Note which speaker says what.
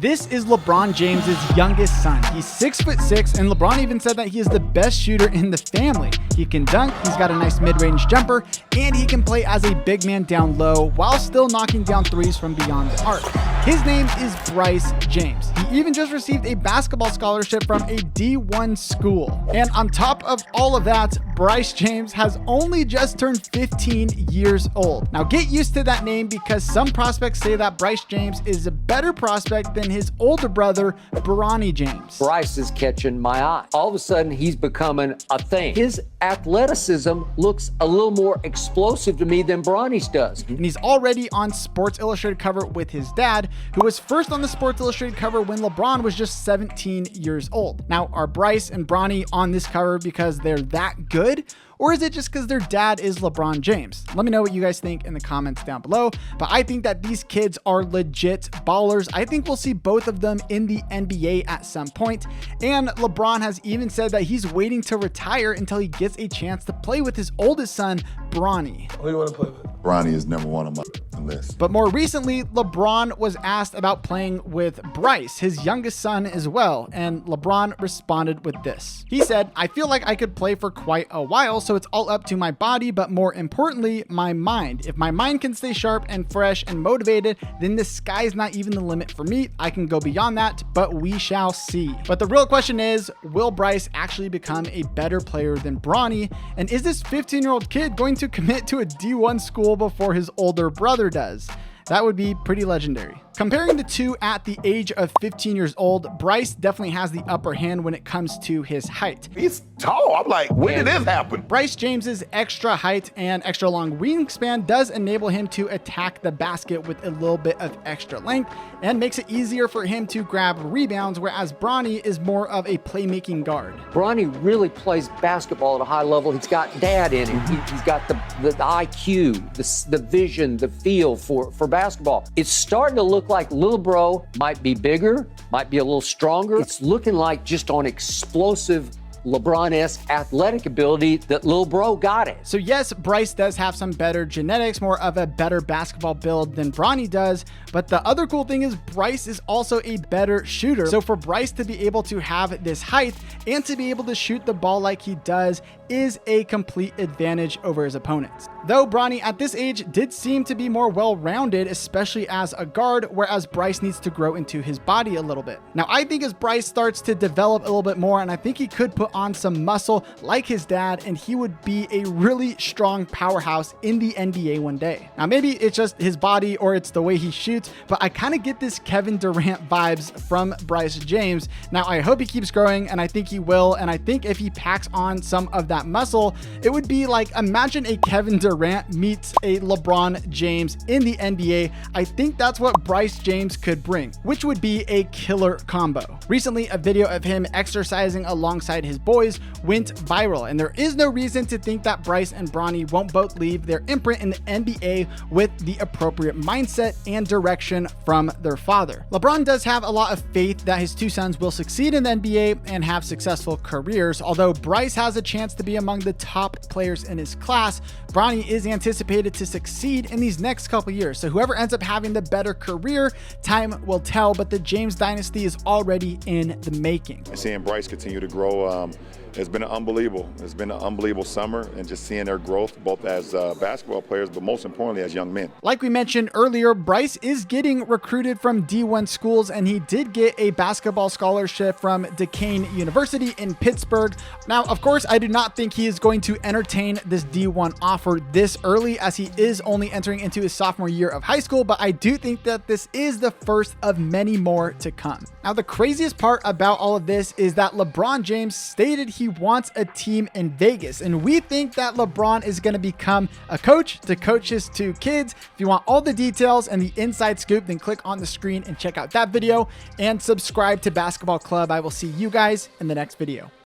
Speaker 1: This is LeBron James's youngest son. He's 6'6", and LeBron even said that he is the best shooter in the family. He can dunk, he's got a nice mid-range jumper, and he can play as a big man down low while still knocking down threes from beyond the arc. His name is Bryce James. He even just received a basketball scholarship from a D1 school. And on top of all of that, Bryce James has only just turned 15 years old. Now get used to that name because some prospects say that Bryce James is a better prospect than his older brother, Bronny James.
Speaker 2: Bryce is catching my eye. All of a sudden, he's becoming a thing. His athleticism looks a little more explosive to me than Bronny's does.
Speaker 1: And he's already on Sports Illustrated cover with his dad, who was first on the Sports Illustrated cover when LeBron was just 17 years old. Now, are Bryce and Bronny on this cover because they're that good? Or is it just because their dad is LeBron James? Let me know what you guys think in the comments down below. But I think that these kids are legit ballers. I think we'll see both of them in the NBA at some point. And LeBron has even said that he's waiting to retire until he gets a chance to play with his oldest son, Bronny.
Speaker 3: Who do you want to play with?
Speaker 4: Bronny is number one on my list.
Speaker 1: But more recently, LeBron was asked about playing with Bryce, his youngest son as well. And LeBron responded with this. He said, "I feel like I could play for quite a while, so it's all up to my body, but more importantly, my mind. If my mind can stay sharp and fresh and motivated, then the sky's not even the limit for me. I can go beyond that, but we shall see." But the real question is, will Bryce actually become a better player than Bronny? And is this 15-year-old kid going to commit to a D1 school before his older brother does? That would be pretty legendary. Comparing the two at the age of 15 years old, Bryce definitely has the upper hand when it comes to his height.
Speaker 4: He's tall. I'm like, when did this happen?
Speaker 1: Bryce James's extra height and extra long wingspan does enable him to attack the basket with a little bit of extra length and makes it easier for him to grab rebounds, whereas Bronny is more of a playmaking guard.
Speaker 2: Bronny really plays basketball at a high level. He's got dad in him. He's got the IQ, the vision, the feel for basketball. It's starting to look like little bro might be bigger, might be a little stronger. It's looking like just on explosive LeBron-esque athletic ability that little bro got it.
Speaker 1: So yes, Bryce does have some better genetics, more of a better basketball build than Bronny does, but the other cool thing is Bryce is also a better shooter. So for Bryce to be able to have this height and to be able to shoot the ball like he does is a complete advantage over his opponents. Though Bronny at this age did seem to be more well-rounded, especially as a guard, whereas Bryce needs to grow into his body a little bit. Now, I think as Bryce starts to develop a little bit more, and I think he could put on some muscle like his dad, and he would be a really strong powerhouse in the NBA one day. Now, maybe it's just his body or it's the way he shoots, but I kind of get this Kevin Durant vibes from Bryce James. Now, I hope he keeps growing, and I think he will, and I think if he packs on some of that muscle, it would be like, imagine a Kevin Durant meets a LeBron James in the NBA. I think that's what Bryce James could bring, which would be a killer combo. Recently, a video of him exercising alongside his boys went viral, and there is no reason to think that Bryce and Bronny won't both leave their imprint in the NBA with the appropriate mindset and direction from their father. LeBron does have a lot of faith that his two sons will succeed in the NBA and have successful careers. Although Bryce has a chance to be among the top players in his class, Bronny is anticipated to succeed in these next couple years. So whoever ends up having the better career, time will tell, but the James dynasty is already in the making.
Speaker 4: Seeing Bryce continue to grow, it's been an unbelievable summer, and just seeing their growth both as basketball players, but most importantly as young men.
Speaker 1: Like we mentioned earlier, Bryce is getting recruited from D1 schools, and he did get a basketball scholarship from Duquesne University in Pittsburgh. Now, of course, I do not think he is going to entertain this D1 offer this early, as he is only entering into his sophomore year of high school, but I do think that this is the first of many more to come. Now, the craziest part about all of this is that LeBron James stated he wants a team in Vegas, and we think that LeBron is going to become a coach to coach his two kids. If you want all the details and the inside scoop, then click on the screen and check out that video and subscribe to Basketball Club. I will see you guys in the next video.